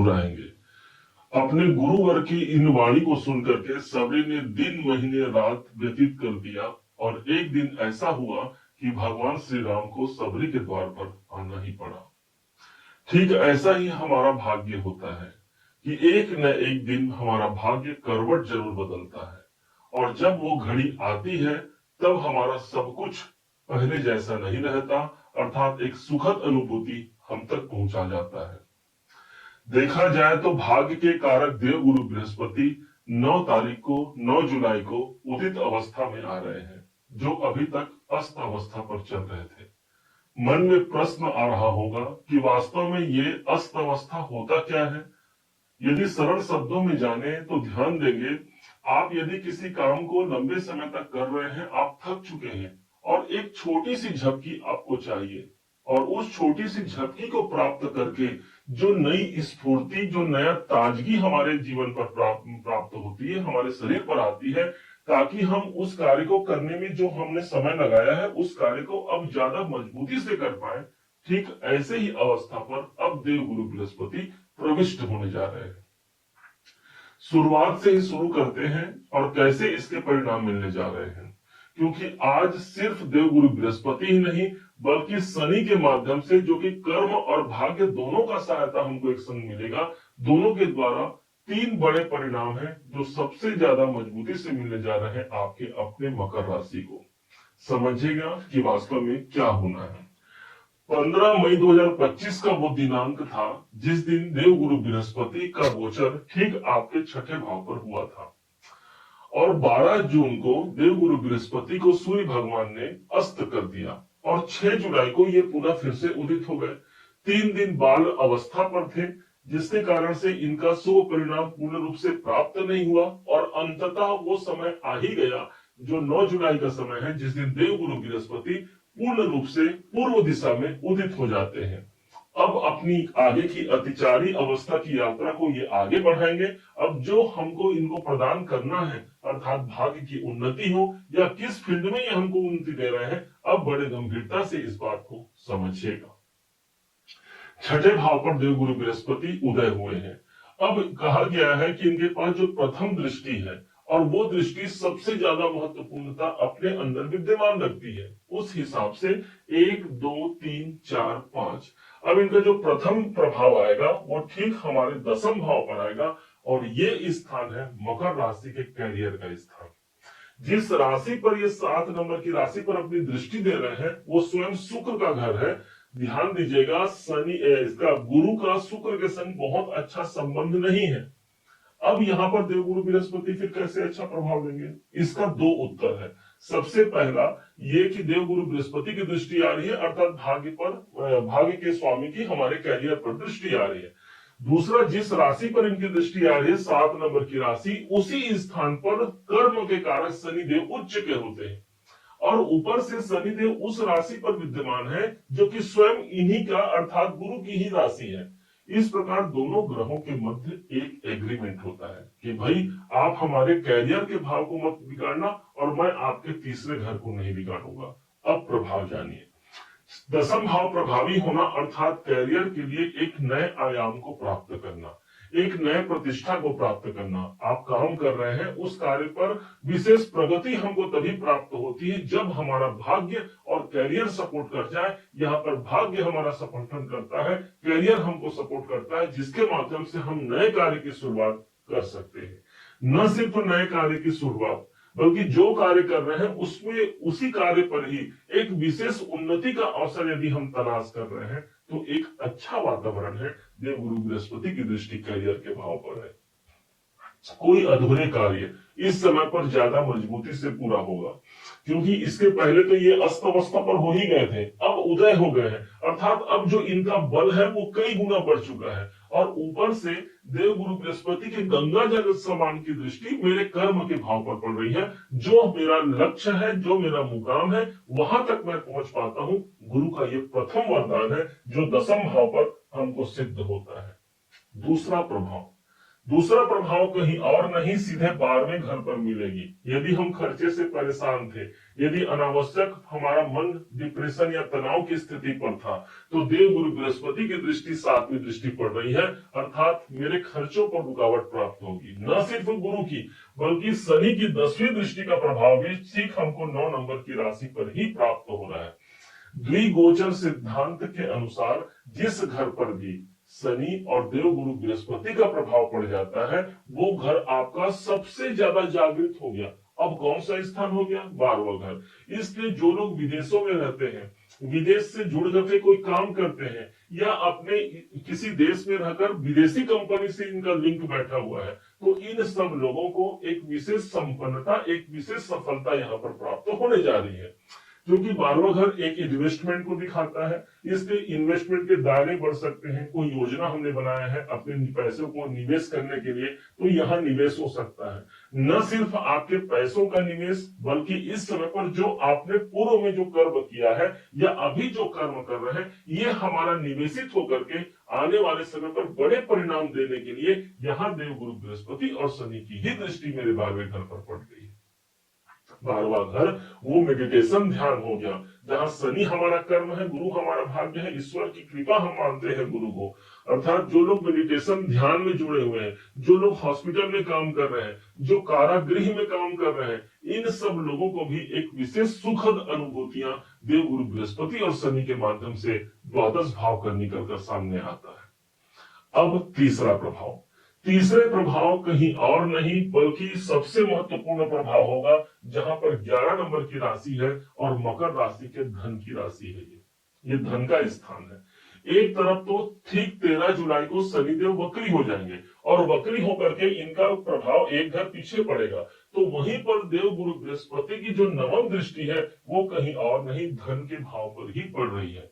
मुस्कुराएंगे। अपने गुरुवर की इन वाणी को सुनकर के सबरी ने दिन महीने रात व्यतीत कर दिया और एक दिन ऐसा हुआ कि भगवान श्री राम को सबरी के द्वार पर आना ही पड़ा। ठीक ऐसा ही हमारा भाग्य होता है कि एक न एक दिन हमारा भाग्य करवट जरूर बदलता है और जब वो घड़ी आती है तब हमारा सब कुछ पहले जैसा नहीं रहता, अर्थात एक सुखद अनुभूति हम तक पहुंचा जाता है। देखा जाए तो भाग्य के कारक देव गुरु बृहस्पति 9 जुलाई को उदित अवस्था में आ रहे हैं, जो अभी तक अस्त अवस्था पर चल रहे थे। मन में प्रश्न आ रहा होगा कि वास्तव में ये अस्त अवस्था होता क्या है। यदि सरल शब्दों में जाने तो ध्यान देंगे, आप यदि किसी काम को लंबे समय तक कर रहे हैं, आप थक चुके हैं और एक छोटी सी झपकी आपको चाहिए और उस छोटी सी झपकी को प्राप्त करके जो नई स्फूर्ति, जो नया ताजगी हमारे जीवन पर प्राप्त होती है, हमारे शरीर पर आती है, ताकि हम उस कार्य को करने में जो हमने समय लगाया है उस कार्य को अब ज्यादा मजबूती से कर पाए। ठीक ऐसे ही अवस्था पर अब देव गुरु बृहस्पति प्रविष्ट होने जा रहे हैं। शुरुआत से ही शुरू करते हैं और कैसे इसके परिणाम मिलने जा रहे हैं, क्योंकि आज सिर्फ देव गुरु बृहस्पति ही नहीं बल्कि शनि के माध्यम से, जो कि कर्म और भाग्य दोनों का सहायता हमको एक संग मिलेगा, दोनों के द्वारा 3 बड़े परिणाम हैं जो सबसे ज्यादा मजबूती से मिलने जा रहे हैं आपके अपने मकर राशि को। समझिएगा कि वास्तव में क्या होना है। 15 मई 2025 का वो दिनांक था जिस दिन देव गुरु बृहस्पति का गोचर ठीक आपके छठे भाव पर हुआ था और 12 जून को देव गुरु बृहस्पति को सूर्य भगवान ने अस्त कर दिया और 6 जुलाई को ये पुनः फिर से उदित हो गए। 3 दिन बाल अवस्था पर थे, जिसके कारण से इनका शुभ परिणाम पूर्ण रूप से प्राप्त नहीं हुआ और अंततः वो समय आ ही गया जो 9 जुलाई का समय है, जिस दिन देव गुरु बृहस्पति पूर्ण रूप से पूर्व दिशा में उदित हो जाते हैं। अब अपनी आगे की अतिचारी अवस्था की यात्रा को ये आगे बढ़ाएंगे। अब जो हमको इनको प्रदान करना है, अर्थात भाग्य की उन्नति हो या किस फील्ड में ये हमको उन्नति दे रहे हैं, अब बड़े गंभीरता से इस बात को समझिएगा। छठे भाव पर देव गुरु बृहस्पति उदय हुए हैं। अब कहा गया है कि इनके पास जो प्रथम दृष्टि है और वो दृष्टि सबसे ज्यादा महत्वपूर्णता अपने अंदर विद्यमान रखती है। उस हिसाब से 1 2 3 4 5 अब इनका जो प्रथम प्रभाव आएगा वो ठीक हमारे 10वें भाव पर आएगा और ये स्थान है मकर राशि के कैरियर का स्थान। जिस राशि पर ये 7 नंबर की राशि पर अपनी दृष्टि दे रहे हैं वो स्वयं शुक्र का घर है। ध्यान दीजिएगा, शनि इसका गुरु का शुक्र के संग बहुत अच्छा संबंध नहीं है। अब यहाँ पर देवगुरु बृहस्पति फिर कैसे अच्छा प्रभाव देंगे, इसका 2 उत्तर है। सबसे पहला ये कि देवगुरु बृहस्पति की दृष्टि आ रही है, अर्थात भाग्य के स्वामी की हमारे कैरियर पर दृष्टि आ रही है। दूसरा, जिस राशि पर इनकी दृष्टि आ रही है 7 नंबर की राशि, उसी स्थान पर कर्म के कारक शनिदेव उच्च के होते हैं और ऊपर से शनिदेव उस राशि पर विद्यमान है जो कि स्वयं इन्हीं का अर्थात गुरु की ही राशि है। इस प्रकार दोनों ग्रहों के मध्य एक एग्रीमेंट होता है कि भाई आप हमारे कैरियर के भाव को मत बिगाड़ना और मैं आपके तीसरे घर को नहीं बिगाड़ूंगा। अब प्रभाव जानिए। 10वां भाव प्रभावी होना अर्थात कैरियर के लिए एक नए आयाम को प्राप्त करना, एक नए प्रतिष्ठा को प्राप्त करना। आप काम कर रहे हैं, उस कार्य पर विशेष प्रगति हमको तभी प्राप्त होती है जब हमारा भाग्य और कैरियर सपोर्ट कर जाए। यहाँ पर भाग्य हमारा समर्थन करता है, कैरियर हमको सपोर्ट करता है, जिसके माध्यम से हम नए कार्य की शुरुआत कर सकते हैं। न सिर्फ नए कार्य की शुरुआत बल्कि जो कार्य कर रहे हैं उसमें उसी कार्य पर ही एक विशेष उन्नति का अवसर यदि हम तलाश कर रहे हैं तो एक अच्छा वातावरण है। देवगुरु बृहस्पति की दृष्टि कैरियर के भाव पर है। कोई अधूरे कार्य इस समय पर ज्यादा मजबूती से पूरा होगा, क्योंकि इसके पहले तो ये अस्त अवस्था पर हो ही गए थे, अब उदय हो गए हैं, अर्थात अब जो इनका बल है वो कई गुना बढ़ चुका है। और ऊपर से देवगुरु बृहस्पति के गंगा जल समान की दृष्टि मेरे कर्म के भाव पर पड़ रही है। जो मेरा लक्ष्य है, जो मेरा मुकाम है, वहां तक मैं पहुंच पाता हूं। गुरु का ये प्रथम वरदान है जो 10वें भाव पर हमको सिद्ध होता है। दूसरा प्रभाव, दूसरा प्रभाव कहीं और नहीं, सीधे 12वें घर पर मिलेगी। यदि हम खर्चे से परेशान थे, यदि अनावश्यक हमारा मन डिप्रेशन या तनाव की स्थिति पर था, तो देव गुरु बृहस्पति की दृष्टि 7वीं दृष्टि पड़ रही है, अर्थात मेरे खर्चों पर रुकावट प्राप्त होगी। न सिर्फ गुरु की बल्कि शनि की 10वीं दृष्टि का प्रभाव भी ठीक हमको 9 नंबर की राशि पर ही प्राप्त हो रहा है। द्विगोचर सिद्धांत के अनुसार जिस घर पर भी शनि और देव गुरु बृहस्पति का प्रभाव पड़ जाता है, वो घर आपका सबसे ज्यादा जागृत हो गया। अब कौन सा स्थान हो गया? 12वां घर। इसलिए जो लोग विदेशों में रहते हैं, विदेश से जुड़ करके कोई काम करते हैं, या अपने किसी देश में रहकर विदेशी कंपनी से इनका लिंक बैठा हुआ है, तो इन सब लोगों को एक विशेष संपन्नता, एक विशेष सफलता यहाँ पर प्राप्त होने जा रही है। क्योंकि 12वां घर एक इन्वेस्टमेंट को दिखाता है, इसलिए इन्वेस्टमेंट के दायरे बढ़ सकते हैं। कोई योजना हमने बनाया है अपने पैसों को निवेश करने के लिए, तो यहाँ निवेश हो सकता है। न सिर्फ आपके पैसों का निवेश, बल्कि इस समय पर जो आपने पूर्व में जो कर्म किया है या अभी जो कर्म कर रहे हैं, ये हमारा निवेशित होकर के आने वाले समय पर बड़े परिणाम देने के लिए यहाँ देव गुरु बृहस्पति और शनि की ही दृष्टि मेरे 12वें घर पर पड़ गई है। 12वां घर वो मेडिटेशन ध्यान हो गया, जहां शनि हमारा कर्म है, गुरु हमारा भाग्य है, ईश्वर की कृपा हम मानते हैं गुरु को। अर्थात जो लोग मेडिटेशन ध्यान में जुड़े हुए हैं, जो लोग हॉस्पिटल में काम कर रहे हैं, जो कारागृह में काम कर रहे हैं, इन सब लोगों को भी एक विशेष सुखद अनुभूतियां देव गुरु बृहस्पति और शनि के माध्यम से द्वादश भाव कर निकल कर सामने आता है। अब तीसरा प्रभाव, तीसरे प्रभाव कहीं और नहीं बल्कि सबसे महत्वपूर्ण प्रभाव होगा, जहां पर 11 नंबर की राशि है और मकर राशि के धन की राशि है। ये धन का स्थान है। एक तरफ तो ठीक 13 जुलाई को शनिदेव वक्री हो जाएंगे और वक्री होकर के इनका प्रभाव एक घर पीछे पड़ेगा, तो वहीं पर देव गुरु बृहस्पति की जो 9वीं दृष्टि है वो कहीं और नहीं, धन के भाव पर ही पड़ रही है।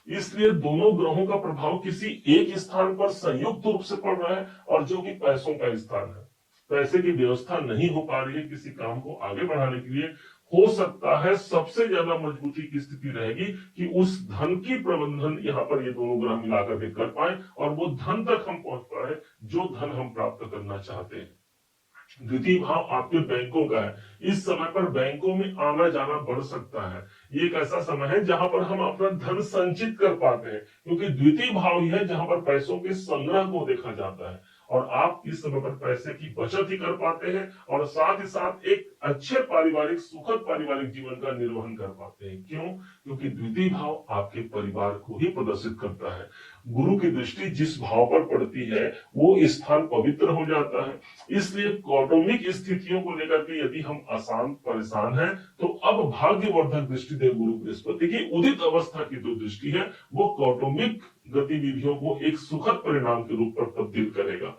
इसलिए दोनों ग्रहों का प्रभाव किसी एक स्थान पर संयुक्त रूप से पड़ रहा है, और जो कि पैसों का स्थान है। पैसे की व्यवस्था नहीं हो पा रही है किसी काम को आगे बढ़ाने के लिए। हो सकता है सबसे ज्यादा मजबूती की स्थिति रहेगी कि उस धन की प्रबंधन यहाँ पर ये दोनों ग्रह मिलाकर के कर पाए और वो धन तक हम पहुंच पाए जो धन हम प्राप्त करना चाहते हैं। द्वितीय भाव आपके बैंकों का है। इस समय पर बैंकों में आना जाना बढ़ सकता है। ये एक ऐसा समय है जहां पर हम अपना धन संचित कर पाते हैं, क्योंकि द्वितीय भाव ही है जहां पर पैसों के संग्रह को देखा जाता है, और आप इस समय पर पैसे की बचत ही कर पाते हैं और साथ ही साथ एक अच्छे पारिवारिक, सुखद पारिवारिक जीवन का निर्वहन कर पाते हैं। क्यों? क्योंकि द्वितीय भाव आपके परिवार को ही प्रदर्शित करता है। गुरु की दृष्टि जिस भाव पर पड़ती है वो स्थान पवित्र हो जाता है। इसलिए कौटुंबिक स्थितियों को लेकर के यदि हम अशांत परेशान हैं, तो अब भाग्यवर्धक दृष्टि देव गुरु बृहस्पति की उदित अवस्था की जो दृष्टि है वो कौटुंबिक गतिविधियों को एक सुखद परिणाम के रूप पर तब्दील करेगा।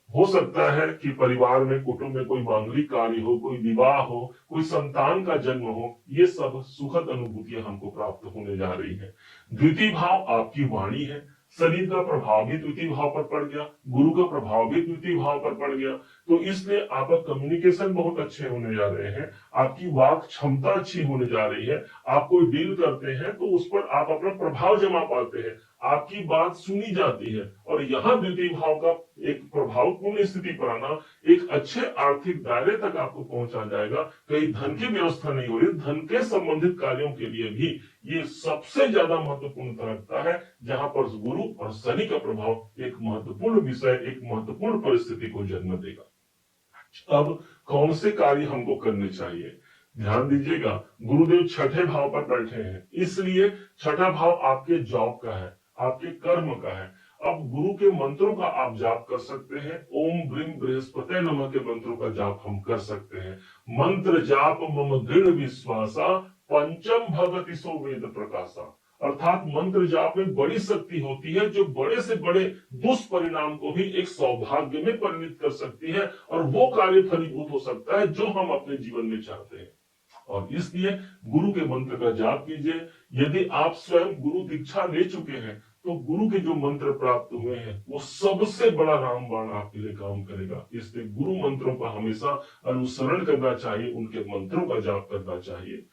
हो सकता है कि परिवार में, कुटुंब में कोई मांगलिक कार्य हो, कोई विवाह हो, कोई संतान का जन्म हो, ये सब सुखद अनुभूतियां हमको प्राप्त होने जा रही है। द्वितीय भाव आपकी वाणी है। शनि का प्रभाव भी द्वितीय भाव पर पड़ गया, गुरु का प्रभाव भी द्वितीय भाव पर पड़ गया, तो इसलिए आपका कम्युनिकेशन बहुत अच्छे होने जा रहे हैं, आपकी वाक क्षमता अच्छी होने जा रही है। आप कोई डील करते हैं तो उस पर आप अपना प्रभाव जमा पाते हैं, आपकी बात सुनी जाती है, और यहाँ द्वितीय भाव का एक प्रभावपूर्ण स्थिति पर आना एक अच्छे आर्थिक दायरे तक आपको पहुंचा जाएगा। कहीं धन की व्यवस्था नहीं हो रही, धन के संबंधित कार्यों के लिए भी ये सबसे ज्यादा महत्वपूर्ण रखता है, जहां पर गुरु और शनि का प्रभाव एक महत्वपूर्ण विषय, एक महत्वपूर्ण परिस्थिति को जन्म देगा। अब कौन से कार्य हमको करने चाहिए? ध्यान दीजिएगा, गुरुदेव छठे भाव पर बैठे हैं, इसलिए छठा भाव आपके जॉब का है, आपके कर्म का है। अब गुरु के मंत्रों का आप जाप कर सकते हैं। ओम ब्रीम बृहस्पते नमः के मंत्रों का जाप हम कर सकते हैं। मंत्र जाप मम दृढ़ विश्वासा पंचम भगति सो वेद प्रकाशा। अर्थात मंत्र जाप में बड़ी शक्ति होती है, जो बड़े से बड़े दुष्परिणाम को भी एक सौभाग्य में परिणित कर सकती है, और वो कार्य फलीभूत हो सकता है जो हम अपने जीवन में चाहते हैं। और इसलिए गुरु के मंत्र का जाप कीजिए। यदि आप स्वयं गुरु दीक्षा ले चुके हैं तो गुरु के जो मंत्र प्राप्त हुए हैं वो सबसे बड़ा रामबाण आपके लिए काम करेगा। इसलिए गुरु मंत्रों का हमेशा अनुसरण करना चाहिए, उनके मंत्रों का जाप करना चाहिए।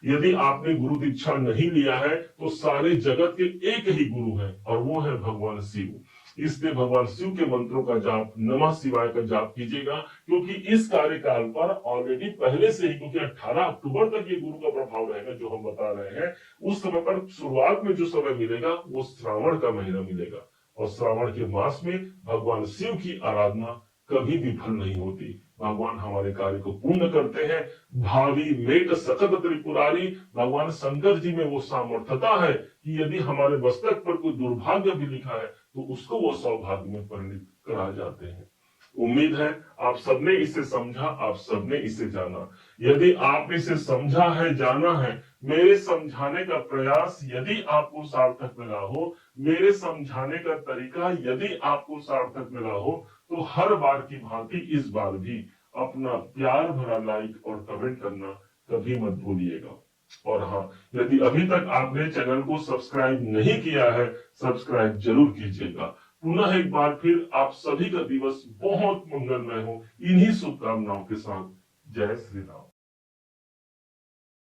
यदि आपने गुरु दीक्षा नहीं लिया है तो सारे जगत के एक ही गुरु हैं और वो है भगवान शिव। इसलिए भगवान शिव के मंत्रों का जाप, नमः शिवाय का जाप कीजिएगा, क्योंकि इस कार्यकाल पर ऑलरेडी पहले से ही, क्योंकि 18 अक्टूबर तक ये गुरु का प्रभाव रहेगा जो हम बता रहे हैं, उस समय पर शुरुआत में जो समय मिलेगा वो श्रावण का महीना मिलेगा। और श्रावण के मास में भगवान शिव की आराधना कभी विफल नहीं होती। भगवान हमारे कार्य को पूर्ण करते हैं। भावी मेट सकत त्रिपुरारी, भगवान शंकर जी में वो सामर्थ्यता है कि यदि हमारे मस्तक पर कोई दुर्भाग्य भी लिखा है तो उसको वो सौभाग्य में परिणित करा जाते हैं। उम्मीद है आप सबने इसे समझा, आप सबने इसे जाना। यदि आपने इसे समझा है, जाना है, मेरे समझाने का प्रयास यदि आपको सार्थक लगा हो, मेरे समझाने का तरीका यदि आपको सार्थक लगा हो, तो हर बार की भांति इस बार भी अपना प्यार भरा लाइक और कमेंट करना कभी मत भूलिएगा। और हाँ, यदि अभी तक आपने चैनल को सब्सक्राइब नहीं किया है, सब्सक्राइब जरूर कीजिएगा। पुनः एक बार फिर आप सभी का दिवस बहुत मंगलमय हो, इन्हीं शुभकामनाओं के साथ। जय श्री राम।